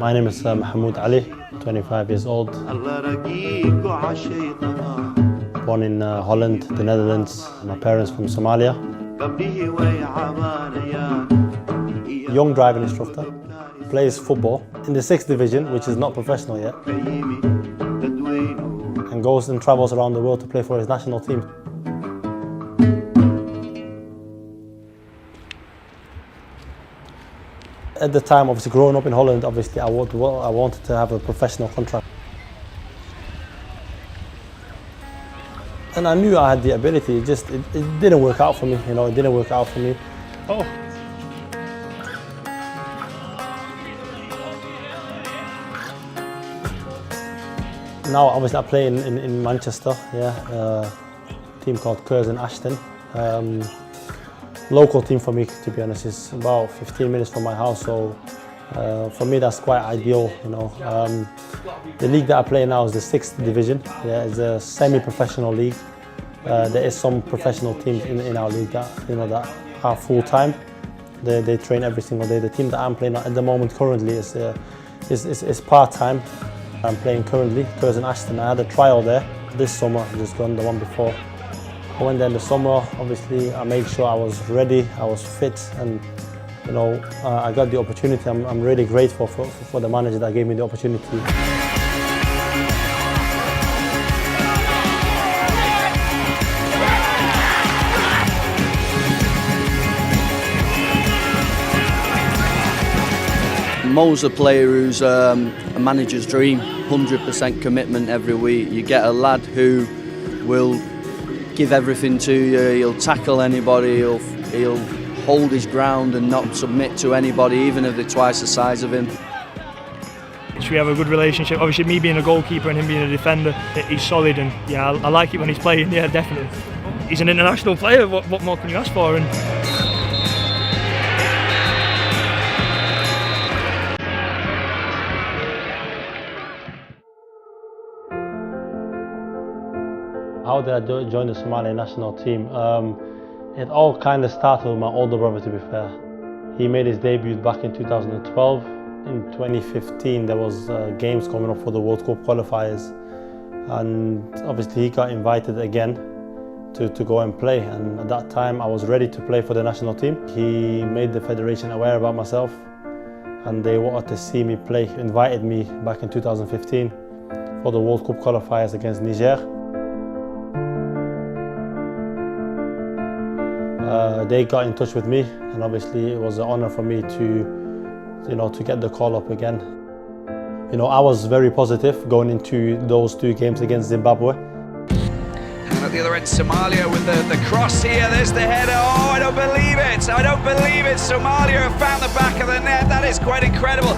My name is Maxamuud Cali, 25 years old. Born in Holland, the Netherlands. My parents from Soomaaliya. Young driving instructor. Plays football in the 6th division, which is not professional yet. And goes and travels around the world to play for his national team. At the time, obviously growing up in Holland, obviously I wanted to have a professional contract. And I knew I had the ability, it didn't work out for me, it didn't work out for me. Oh. Now obviously I play in Manchester, a team called Tirsan. Local team for me, to be honest. It's about 15 minutes from my house, so for me that's quite ideal. The league that I play now is the 6th division. It's a semi-professional league. There is some professional teams in our league that that are full time. They train every single day. The team that I'm playing at the moment currently is part time. I'm playing currently Tirsan. I had a trial there this summer, just gone, the one before. I went there in the summer. Obviously, I made sure I was ready, I was fit, and I got the opportunity. I'm really grateful for the manager that gave me the opportunity. Mo's a player who's a manager's dream, 100% commitment every week. You get a lad who will give everything to you, he'll tackle anybody, he'll hold his ground and not submit to anybody, even if they're twice the size of him. We have a good relationship. Obviously me being a goalkeeper and him being a defender, he's solid, and I like it when he's playing, definitely. He's an international player, what more can you ask for? How did I join the Somali national team? It all kind of started with my older brother, to be fair. He made his debut back in 2012. In 2015 there was games coming up for the World Cup qualifiers, and obviously he got invited again to go and play, and at that time I was ready to play for the national team. He made the federation aware about myself and they wanted to see me play. He invited me back in 2015 for the World Cup qualifiers against Niger. They got in touch with me, and obviously it was an honor for me to get the call up again. I was very positive going into those 2 games against Zimbabwe. And at the other end, Somalia with the cross here. There's the header. Oh, I don't believe it! I don't believe it! Somalia have found the back of the net. That is quite incredible.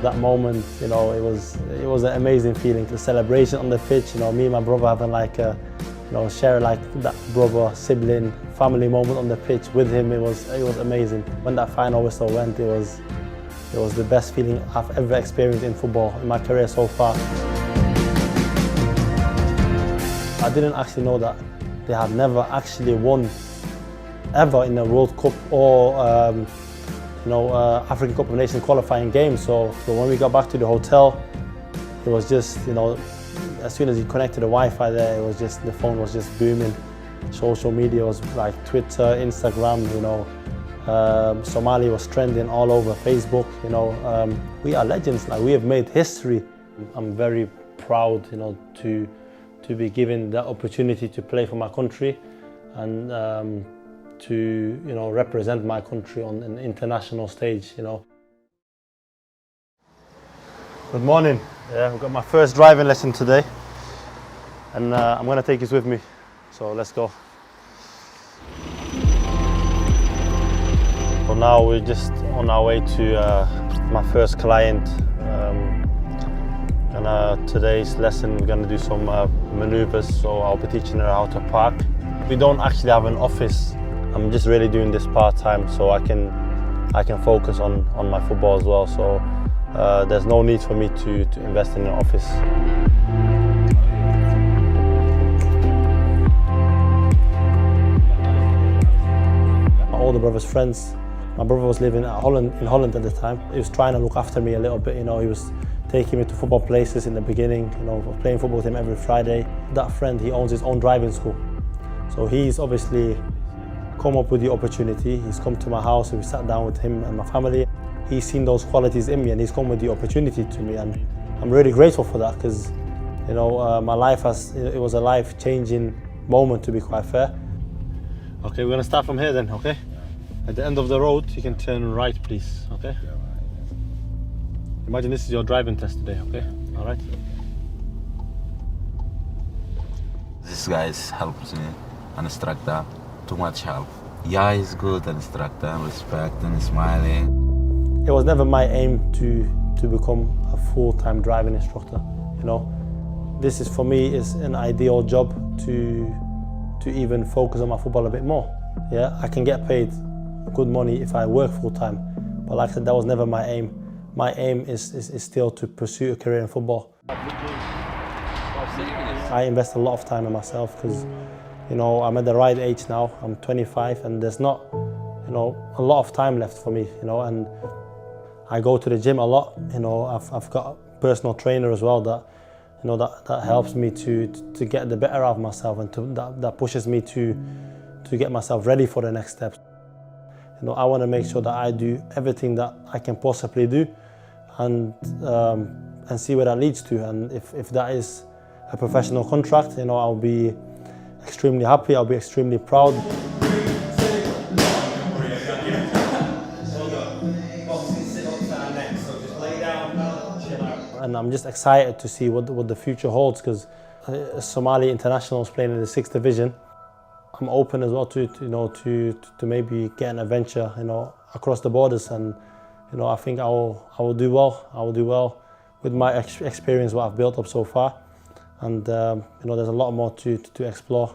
That moment, it was an amazing feeling. The celebration on the pitch. Me and my brother having share that brother, sibling, family moment on the pitch with him. It was amazing. When that final whistle went, it was the best feeling I've ever experienced in football in my career so far. I didn't actually know that they had never actually won ever in a World Cup or African Cup of Nations qualifying game. So when we got back to the hotel, it was just as soon as you connected the Wi-Fi there, the phone was just booming. Social media was like Twitter, Instagram, Somali was trending all over Facebook, We are legends, we have made history. I'm very proud, to be given the opportunity to play for my country and to, represent my country on an international stage, Good morning. I've got my first driving lesson today, and I'm going to take you with me, so let's go. So now we're just on our way to my first client, and today's lesson we're going to do some maneuvers, so I'll be teaching her how to park. We don't actually have an office. I'm just really doing this part-time so I can focus on my football as well. So there's no need for me to invest in an office. My older brother's friends My brother was living in Holland at the time. He was trying to look after me a little bit, you know. He was taking me to football places in the beginning, you know, playing football with him every Friday. That friend, he owns his own driving school. So he's obviously come up with the opportunity. He's come to my house and we sat down with him and my family. He's seen those qualities in me and he's come with the opportunity to me, and I'm really grateful for that because, you know, my life it was a life-changing moment, to be quite fair. Okay, we're gonna start from here then, okay? At the end of the road, you can turn right, please, okay? Imagine this is your driving test today, okay? All right? This guy helps me, an instructor, too much help. Yeah, he's good, instructor, respect and smiling. It was never my aim to become a full-time driving instructor, you know. This is, for me, is an ideal job to even focus on my football a bit more. Yeah, I can get paid good money if I work full-time, but like I said, that was never my aim. My aim is still to pursue a career in football. I invest a lot of time in myself because, you know, I'm at the right age now. I'm 25 and there's not, you know, a lot of time left for me, you know, and I go to the gym a lot. You know, I've got a personal trainer as well that, you know, that helps me to get the better out of myself and that pushes me to get myself ready for the next steps. You know, I want to make sure that I do everything that I can possibly do and see where that leads to. And if that is a professional contract, you know, I'll be extremely happy, I'll be extremely proud. And I'm just excited to see what the future holds because Somali internationals playing in the 6th division. I'm open as well to maybe get an adventure, you know, across the borders, and you know, I think I will do well. I will do well with my experience, what I've built up so far, and you know, there's a lot more to explore.